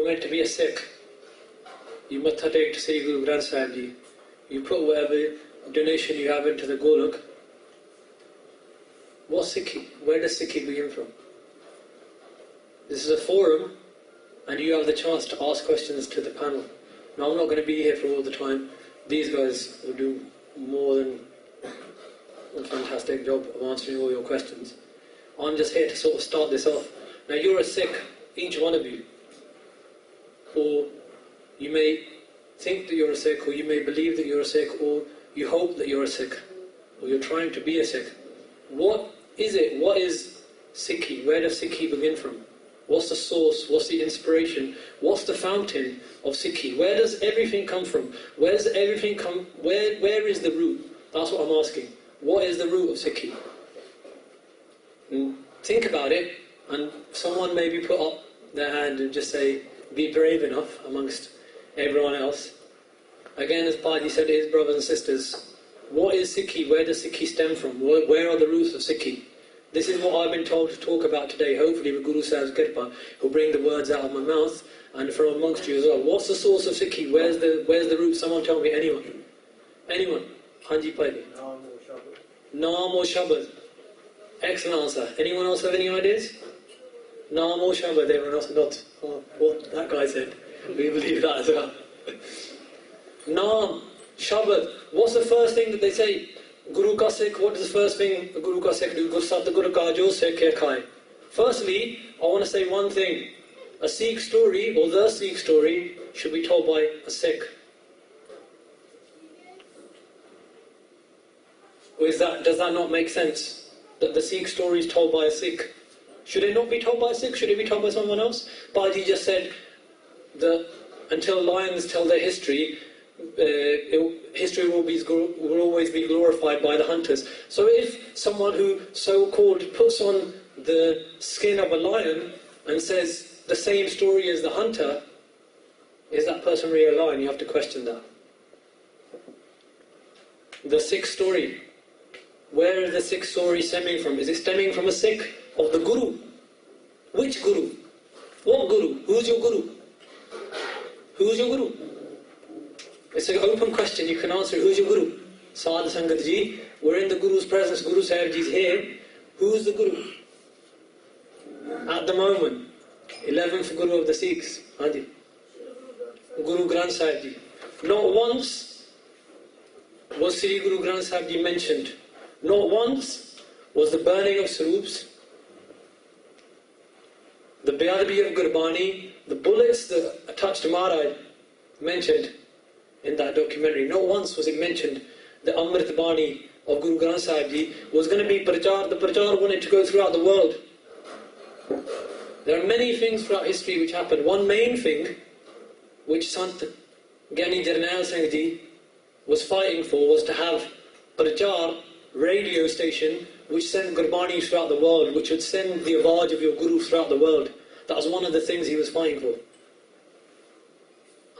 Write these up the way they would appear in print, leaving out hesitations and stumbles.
meant to be a Sikh, you matha take to Sri Guru Granth Sahib Ji, you put whatever donation you have into the Golok. What's Sikhi? Where does Sikhi begin from? This is a forum, and you have the chance to ask questions to the panel. Now, I'm not going to be here for all the time. These guys will do more than a fantastic job of answering all your questions. I'm just here to sort of start this off. Now, you're a Sikh, each one of you. Or you may think that you're a Sikh, or you may believe that you're a Sikh, or you hope that you're a Sikh, or you're trying to be a Sikh. What is it? What is Sikhi? Where does Sikhi begin from? What's the source? What's the inspiration? What's the fountain of Sikhi? Where does everything come from? Where does everything come? Where is the root? That's what I'm asking. What is the root of Sikhi? And think about it, and someone maybe put up their hand and just say, be brave enough amongst everyone else. Again, as Bhai said to his brothers and sisters, what is Sikhi? Where does Sikhi stem from? Where are the roots of Sikhi? This is what I've been told to talk about today. Hopefully with Guru Sahib's Kirpa, he'll bring the words out of my mouth and from amongst you as well. What's the source of Sikhi? Where's the root? Someone tell me. Anyone? Anyone? Hanji Bhai. Naam o Shabad. Excellent answer. Anyone else have any ideas? Naam o Shabad. Everyone else not. Oh, what that guy said. We believe that as well. Naam, Shabad. What's the first thing that they say? Guru ka Sikh, what is the first thing the Guru ka Sikh do? Gur Satguru ka jo Sikh khai. Firstly, I want to say one thing. A Sikh story, or the Sikh story, should be told by a Sikh. Or does that not make sense? That the Sikh story is told by a Sikh? Should it not be told by a Sikh? Should it be told by someone else? Bhaji just said that until lions tell their history, history will always be glorified by the hunters. So if someone who so-called puts on the skin of a lion and says the same story as the hunter, is that person really a lion? You have to question that. The Sikh story. Where is the Sikh story stemming from? Is it stemming from a Sikh of the Guru? Which Guru? What Guru? Who's your Guru? Who's your Guru? It's an open question, you can answer. Who's your Guru? Sadh Sangat Ji, we're in the Guru's presence, Guru Sahib Ji's here. Who's the Guru? At the moment, 11th Guru of the Sikhs, Hadi. Guru Granth Sahib Ji. Not once was Sri Guru Granth Sahib Ji mentioned. Not once was the burning of Sarups, the Beadabi of Gurbani, the bullets that touched Maharaj mentioned in that documentary. Not once was it mentioned the Amrit Bani of Guru Granth Sahib Ji was going to be Prachar. The Prachar wanted to go throughout the world. There are many things throughout history which happened. One main thing which Sant Gyani Jarnail Singh Ji was fighting for was to have Prachar radio station which sent Gurbani throughout the world, which would send the Awaaj of your Guru throughout the world. That was one of the things he was fighting for.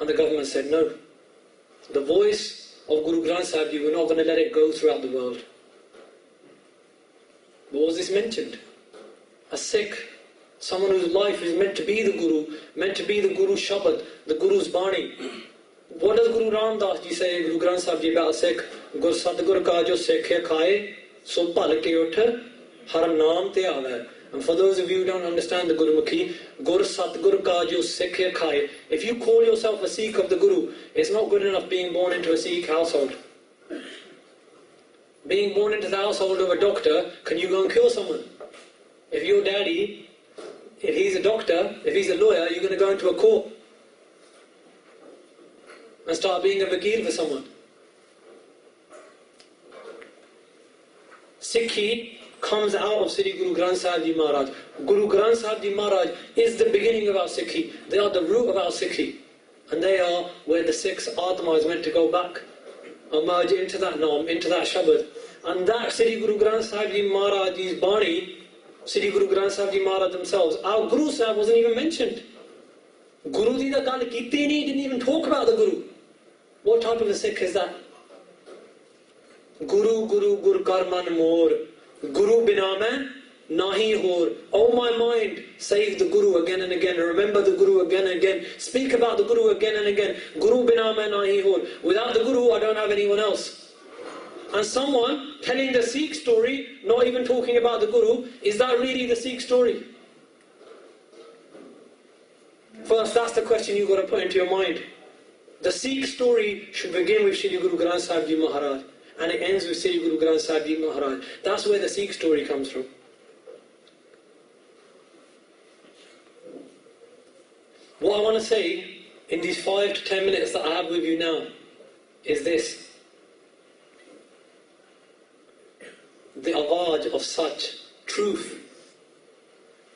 And the government said no. The voice of Guru Granth Sahib Ji, we're not going to let it go throughout the world. What was this mentioned? A Sikh, someone whose life is meant to be the Guru, meant to be the Guru's Shabad, the Guru's Bani. What does Guru Ram Das Ji say, Guru Granth Sahib Ji about a Sikh? Gur Satguru ka jo Sikh khai, so pal ke utth, har naam te aave. And for those of you who don't understand the Gurumukhi, Gur Satguru ka jo Sikh khai. If you call yourself a Sikh of the Guru, it's not good enough being born into a Sikh household. Being born into the household of a doctor, can you go and kill someone? If your daddy, if he's a doctor, if he's a lawyer, you're going to go into a court and start being a vakil for someone. Sikhi comes out of Sri Guru Granth Sahib Ji Maharaj. Guru Granth Sahib Ji Maharaj is the beginning of our Sikhi. They are the root of our Sikhi. And they are where the Sikh's Atma is meant to go back and merge into that Naam, into that Shabad. And that Sri Guru Granth Sahib Ji Maharaj's Bani, Sri Guru Granth Sahib Ji Maharaj themselves, our Guru Sahib wasn't even mentioned. Guru Ji da gal kiti nahi, didn't even talk about the Guru. What type of a Sikh is that? Guru, Guru, Gur Karman More. Guru bina mein nahi hor. Oh my mind, save the Guru again and again, remember the Guru again and again, speak about the Guru again and again. Guru bina main nahi hor. Without the Guru, I don't have anyone else. And someone telling the Sikh story, not even talking about the Guru, is that really the Sikh story? First, that's the question you've got to put into your mind. The Sikh story should begin with Shri Guru Granth Sahib Ji Maharaj, and it ends with Shri Guru Granth Sahib Ji Maharaj. That's where the Sikh story comes from. What I want to say in these 5 to 10 minutes that I have with you now is this. The awaj of such truth.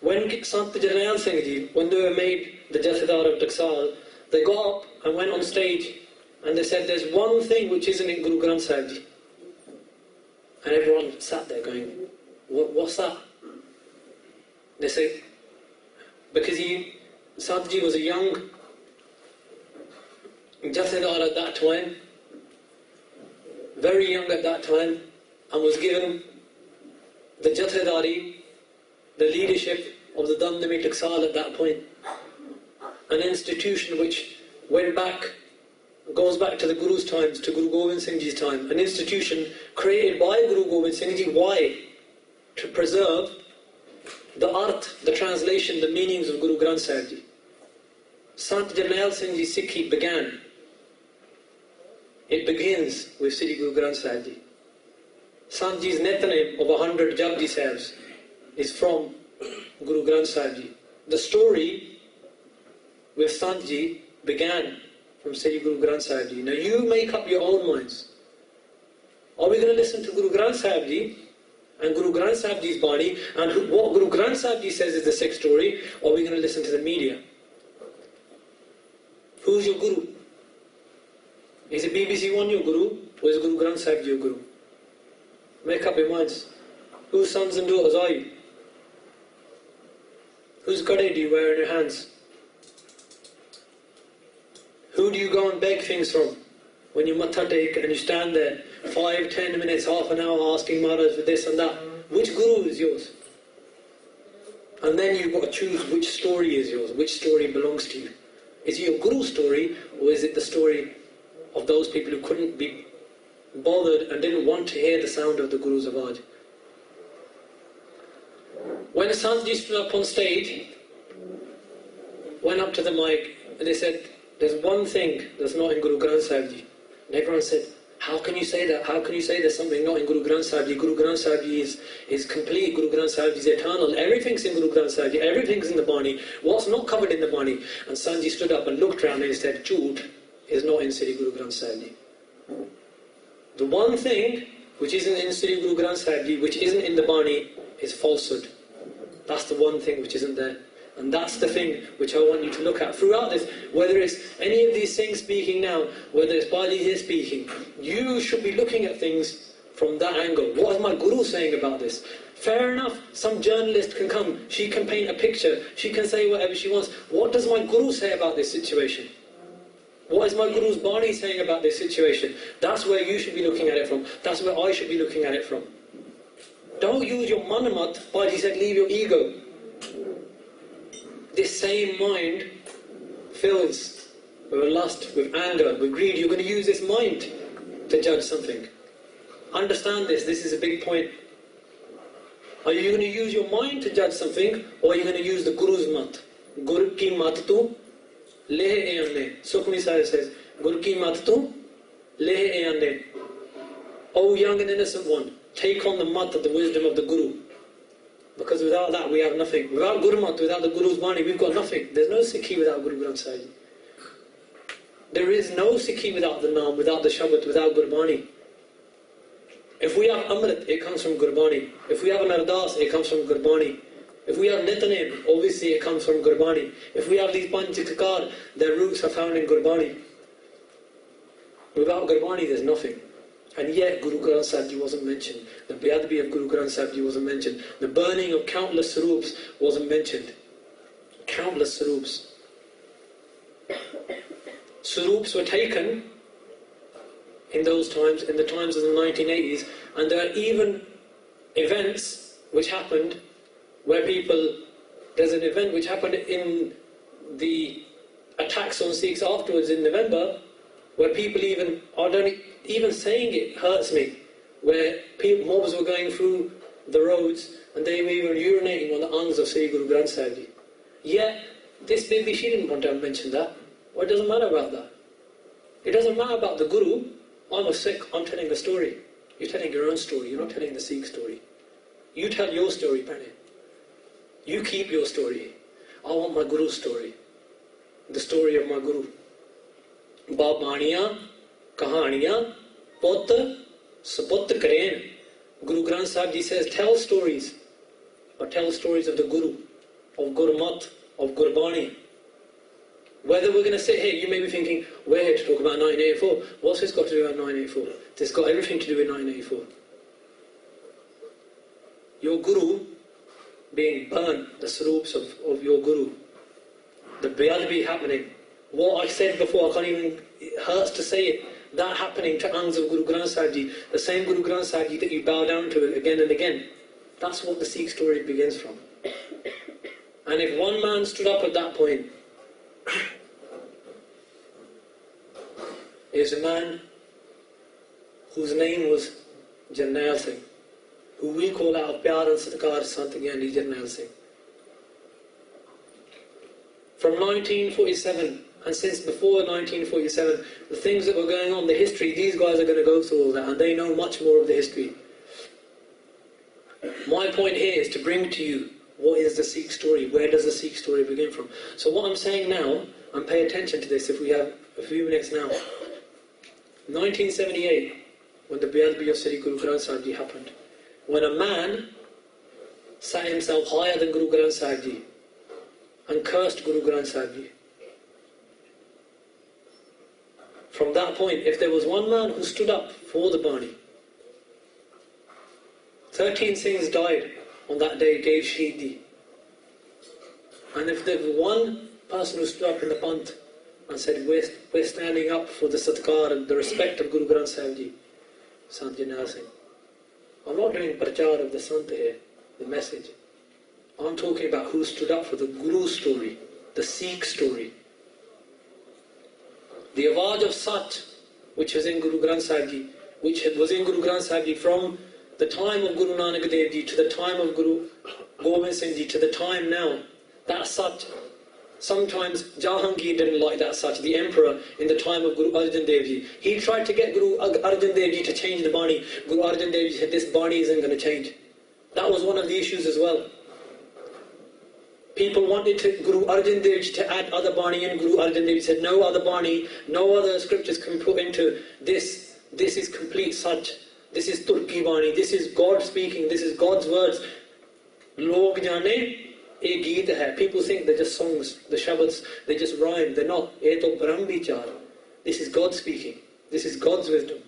When Sant Jarnail Singh Ji, when they were made the Jathedar of Taksal, they got up and went on stage and they said, there's one thing which isn't in Guru Granth Sahib Ji. And everyone sat there going, what's that? They said, because Sant Ji was a young Jathedar at that time, very young at that time, and was given the Jathedari, the leadership of the Damdami Taksal at that point. An institution which goes back to the Guru's times, to Guru Gobind Singh Ji's time. An institution created by Guru Gobind Singh Ji. Why? To preserve the arth, the translation, the meanings of Guru Granth Sahib Ji. Sant Jarnail Singh Ji Sikhi began. It begins with Sri Guru Granth Sahib Ji. Sant Ji's Netanem of 100 Japji Sahibs is from Guru Granth Sahib Ji. The story with Sant Ji began from Sri Guru Granth Sahib Ji. Now you make up your own minds. Are we going to listen to Guru Granth Sahib Ji and Guru Granth Sahib Ji's Bani and what Guru Granth Sahib Ji says is the Sikh story, or are we going to listen to the media? Who's your Guru? Is it BBC One your Guru, or is Guru Granth Sahib Ji your Guru? Make up your minds. Whose sons and daughters are you? Whose gade do you wear in your hands? Who do you go and beg things from? When you matha take and you stand there 5, 10 minutes, half an hour asking Maharaj for this and that. Which Guru is yours? And then you've got to choose which story is yours, which story belongs to you. Is it your Guru's story, or is it the story of those people who couldn't be bothered and didn't want to hear the sound of the Guru's Awaj? When Sant stood up on stage, went up to the mic and they said, there's one thing that's not in Guru Granth Sahib Ji. And everyone said, how can you say that? How can you say there's something not in Guru Granth Sahib Ji? Guru Granth Sahib Ji is complete. Guru Granth Sahib Ji is eternal. Everything's in Guru Granth Sahib Ji. Everything's in the Bani. What's not covered in the Bani? And Sant Ji stood up and looked around and he said, Chut is not in Sri Guru Granth Sahib Ji. The one thing which isn't in Sri Guru Granth Sahib Ji, which isn't in the Bani, is falsehood. That's the one thing which isn't there. And that's the thing which I want you to look at throughout this. Whether it's any of these things speaking now, whether it's Bali here speaking, you should be looking at things from that angle. What is my Guru saying about this? Fair enough, some journalist can come, she can paint a picture, she can say whatever she wants. What does my Guru say about this situation? What is my Guru's Bani saying about this situation? That's where you should be looking at it from. That's where I should be looking at it from. Don't use your manamat, Bali said, leave your ego. This same mind fills with lust, with anger, with greed. You're going to use this mind to judge something. Understand this is a big point. Are you going to use your mind to judge something, or are you going to use the Guru's mat? Guru ki mat tu leh e anne. Sukha Sahib says, Guru ki mat tu leh e anne. O young and innocent one, take on the mat of the wisdom of the Guru. Because without that we have nothing. Without Gurmat, without the Guru's Bani, we've got nothing. There's no Sikhi without Guru Granth Sahib Ji. There is no Sikhi without the Naam, without the Shabad, without Gurbani. If we have Amrit, it comes from Gurbani. If we have an Ardas, it comes from Gurbani. If we have Nitanem, obviously it comes from Gurbani. If we have these Panchikar, their roots are found in Gurbani. Without Gurbani, there's nothing. And yet Guru Granth Sahib Ji wasn't mentioned. The Beadbi of Guru Granth Sahib Ji wasn't mentioned. The burning of countless Sarups wasn't mentioned. Countless Sarups. Sarups were taken in those times, in the times of the 1980s, and there are even events which happened where there's an event which happened in the attacks on Sikhs afterwards in November, where people even saying it hurts me, where mobs were going through the roads and they were even urinating on the angs of Sri Guru Granth Sahib Ji. Yet, this baby, she didn't want to mention that. Well, it doesn't matter about that. It doesn't matter about the Guru. I'm a Sikh, I'm telling a story. You're telling your own story, you're not telling the Sikh story. You tell your story, Penny. You keep your story. I want my Guru's story. The story of my Guru. Babaniyan, Kahaniyan, Putra, Saput Karen. Guru Granth Sahib Ji says, tell stories. Or tell stories of the Guru, of Gurmat, of Gurbani. Whether we're going to sit here, you may be thinking, we're here to talk about 1984. What's this got to do with 1984? This got everything to do with 1984. Your Guru being burnt, the saroops of your Guru, the Bayadbi happening. What I said before, it hurts to say it, that happening to angs of Guru Granth Sahib Ji, the same Guru Granth Sahib Ji that you bow down to again and again. That's what the Sikh story begins from. And if one man stood up at that point, is a man whose name was Jarnail Singh, who we call out of Pyar and Satkar Sant Gyani Jarnail Singh. From 1947, and since before 1947, the things that were going on, the history, these guys are going to go through all that, and they know much more of the history. My point here is to bring to you what is the Sikh story, where does the Sikh story begin from. So what I'm saying now, and pay attention to this if we have a few minutes now, 1978, when the Bayadbi of Sri Guru Granth Sahib Ji happened, when a man sat himself higher than Guru Granth Sahib Ji and cursed Guru Granth Sahib Ji. From that point, if there was one man who stood up for the Bani, 13 Singhs died on that day, gave Shahidi. And if there was one person who stood up in the Panth and said, we're standing up for the Satkar and the respect of Guru Granth Sahib Ji, Sant Jarnail Singh. I'm not doing prachar of the Sant here, the message. I'm talking about who stood up for the Guru story, the Sikh story. The Awaj of Sat, which was in Guru Granth Sahib Ji, which was in Guru Granth Sahib Ji from the time of Guru Nanak Dev Ji to the time of Guru Gobind Singh Ji to the time now, that Sat, sometimes Jahangir didn't like that Sat, the emperor in the time of Guru Arjan Dev Ji. He tried to get Guru Arjan Dev Ji to change the Bani. Guru Arjan Dev Ji said, this Bani isn't going to change. That was one of the issues as well. People wanted Guru Arjan Dev Ji to add other Bani in. Guru Arjan Dev Ji said, no other Bani, no other scriptures can put into this. This is complete Sat. This is Turki Bani. This is God speaking. This is God's words. Log jane, a geet hai. People think they're just songs, the Shabads, they just rhyme. They're not. Ye to Brahm Vichar. This is God speaking. This is God's wisdom.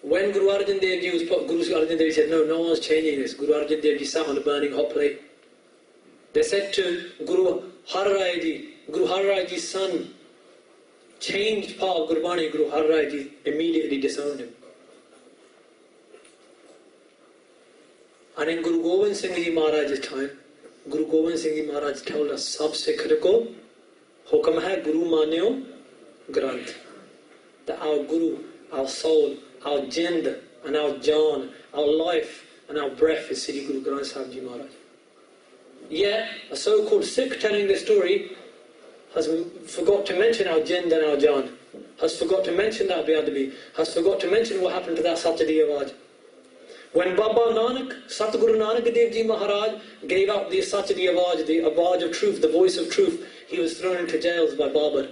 When Guru Arjan Dev Ji was put, Guru Arjan Dev Ji said, no one's changing this. Guru Arjan Dev Ji sat on a burning hot plate. They said to Guru Har Rai Ji, Guru Har Rai Ji's son changed part of Gurbani. Guru Har Rai Ji immediately disowned him. And in Guru Gobind Singh Ji Maharaj's time, Guru Gobind Singh Ji Maharaj told us, Sab Sikh ko hukam hai Guru manyo Granth. That our Guru, our soul, our jind and our jaan, our life and our breath is Sri Guru Granth Sahib Ji Maharaj. Yet, a so-called Sikh telling this story has forgot to mention our jind and our jaan, has forgot to mention that Bayadbi, has forgot to mention what happened to that Satadi Awaj. When Baba Nanak, Satguru Nanak Dev Ji Maharaj gave out the Satadi Awaj, the Awaj of truth, the voice of truth, he was thrown into jails by Babar.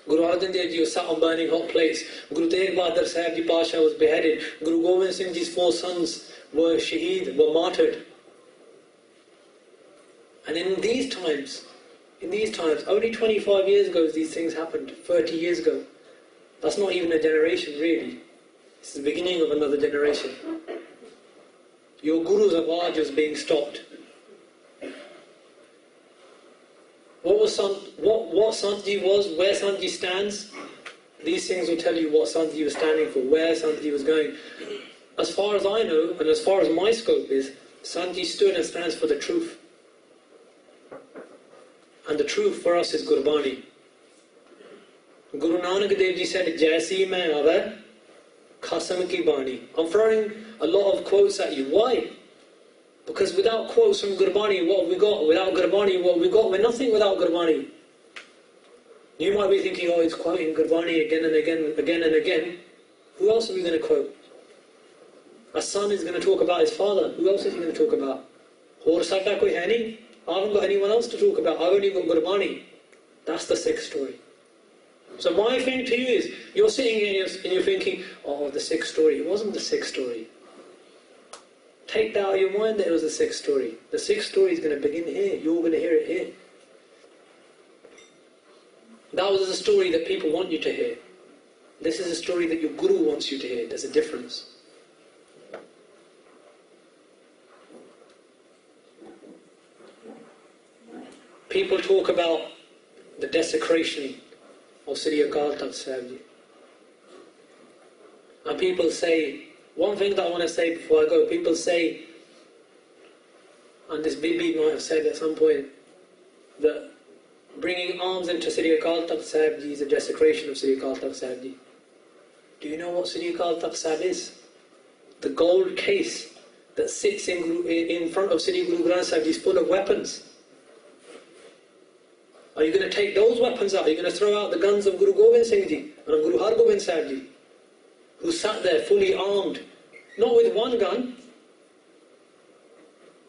Guru Arjan Dev Ji was sat on burning hot plates. Guru Tegh Bahadur Sahib Ji Pasha was beheaded. Guru Gobind Singh Ji's 4 sons were shaheed, were martyred. And in these times, only 25 years ago these things happened, 30 years ago. That's not even a generation really. It's the beginning of another generation. Your Guru's Awaj was being stopped. What Santji was, where Santji stands, these things will tell you what Santji was standing for, where Santji was going. As far as I know, and as far as my scope is, Sanji stood and stands for the truth. And the truth for us is Gurbani. Guru Nanak Dev Ji said, Jaisi mein aave, khasam ki bani. I'm throwing a lot of quotes at you. Why? Because without quotes from Gurbani, what have we got? Without Gurbani, what have we got? We're nothing without Gurbani. You might be thinking, oh, he's quoting Gurbani again and again. Who else are we going to quote? A son is going to talk about his father. Who else is he going to talk about? Aur sada koi hai nahi. I haven't got anyone else to talk about. I've only got Gurbani. That's the Sikh story. So my thing to you is, you're sitting here and you're thinking, oh, the Sikh story. It wasn't the Sikh story. Take that out of your mind that it was the Sikh story. The Sikh story is going to begin here. You're going to hear it here. That was the story that people want you to hear. This is a story that your Guru wants you to hear. There's a difference. People talk about the desecration of Sri Akal Takht Sahib Ji. And people say, one thing that I want to say before I go, people say, and this Bibi might have said at some point, that bringing arms into Sri Akal Takht Sahib Ji is a desecration of Sri Akal Takht Sahib Ji. Do you know what Sri Akal Takht Sahib is? The gold case that sits in front of Sri Guru Granth Sahib Ji is full of weapons. Are you going to take those weapons out? Are you going to throw out the guns of Guru Gobind Singh Ji and of Guru Har Gobind Sahib Ji, who sat there fully armed, not with one gun?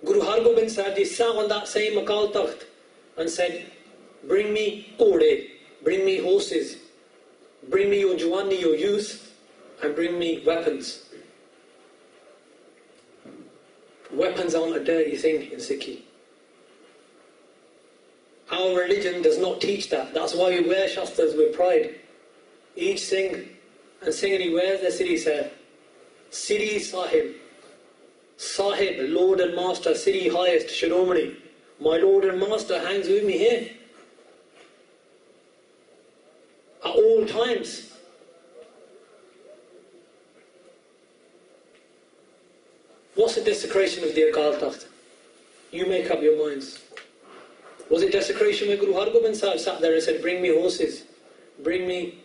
Guru Har Gobind Sahib Ji sat on that same Akal Takht and said, bring me kode, bring me horses, bring me your Jawani, your youth, and bring me weapons. Weapons aren't a dirty thing in Sikhi. Our religion does not teach that. That's why we wear shastras with pride. Each Singh and Singhani wears their Siri Sahib. Siri Sahib. Sahib, Lord and Master, Siri highest, Shiromani. My Lord and Master hangs with me here. At all times. What's the desecration of the Akal Takht? You make up your minds. Was it desecration when Guru Har Gobind Sahib sat there and said, bring me horses, bring me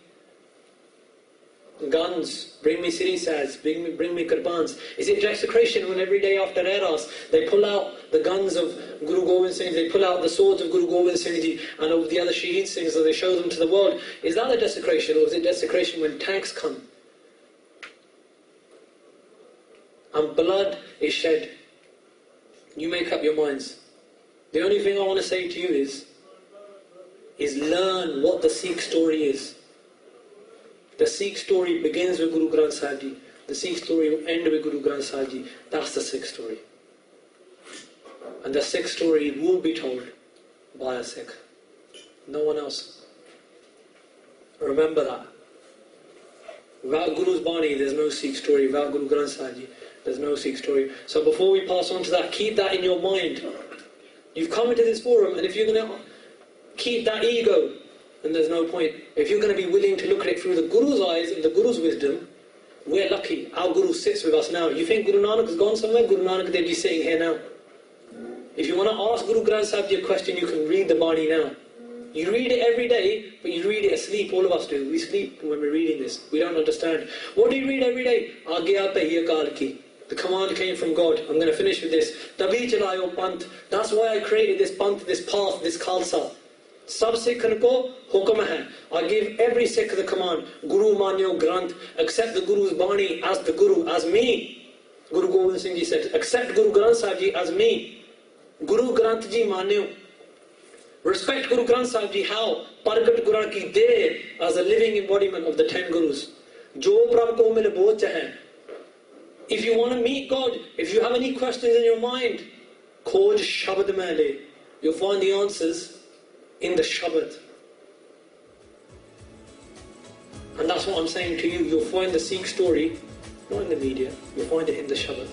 guns, bring me Siri Sahibs, bring me Kirbans? Is it desecration when every day after Eras they pull out the guns of Guru Gobind Singh, they pull out the swords of Guru Gobind Singh Ji and of the other Shaheed Singhs and they show them to the world? Is that a desecration, or is it desecration when tanks come and blood is shed? You make up your minds. The only thing I want to say to you is learn what the Sikh story is. The Sikh story begins with Guru Granth Sahib Ji. The Sikh story will end with Guru Granth Sahib Ji. That's the Sikh story. And the Sikh story will be told by a Sikh. No one else. Remember that. Without Guru's Bani, there's no Sikh story. Without Guru Granth Sahib Ji, there's no Sikh story. So before we pass on to that, keep that in your mind. You've come into this forum, and if you're going to keep that ego, then there's no point. If you're going to be willing to look at it through the Guru's eyes and the Guru's wisdom, we're lucky. Our Guru sits with us now. You think Guru Nanak has gone somewhere? Guru Nanak Dev Ji sitting here now. If you want to ask Guru Granth Sahib Ji a question, you can read the Bani now. You read it every day, but you read it asleep. All of us do. We sleep when we're reading this. We don't understand. What do you read every day? Agya Pahiya Kal Ki. The command came from God. I'm going to finish with this. Tabi chalayo panth. That's why I created this panth, this path, this khalsa. Sab Sikhan ko hukam hai. I give every Sikh the command. Guru manyo granth. Accept the Guru's Bani as the Guru, as me. Guru Gobind Singh Ji said, accept Guru Granth Sahib Ji as me. Guru Granth Ji manyo. Respect Guru Granth Sahib Ji. How? Pargat Guru ki de as a living embodiment of the 10 Gurus. Jo prabh ko mile boh chahe. If you want to meet God, if you have any questions in your mind, Khoj Shabad Mele. You'll find the answers in the Shabad. And that's what I'm saying to you. You'll find the Sikh story, not in the media, you'll find it in the Shabad.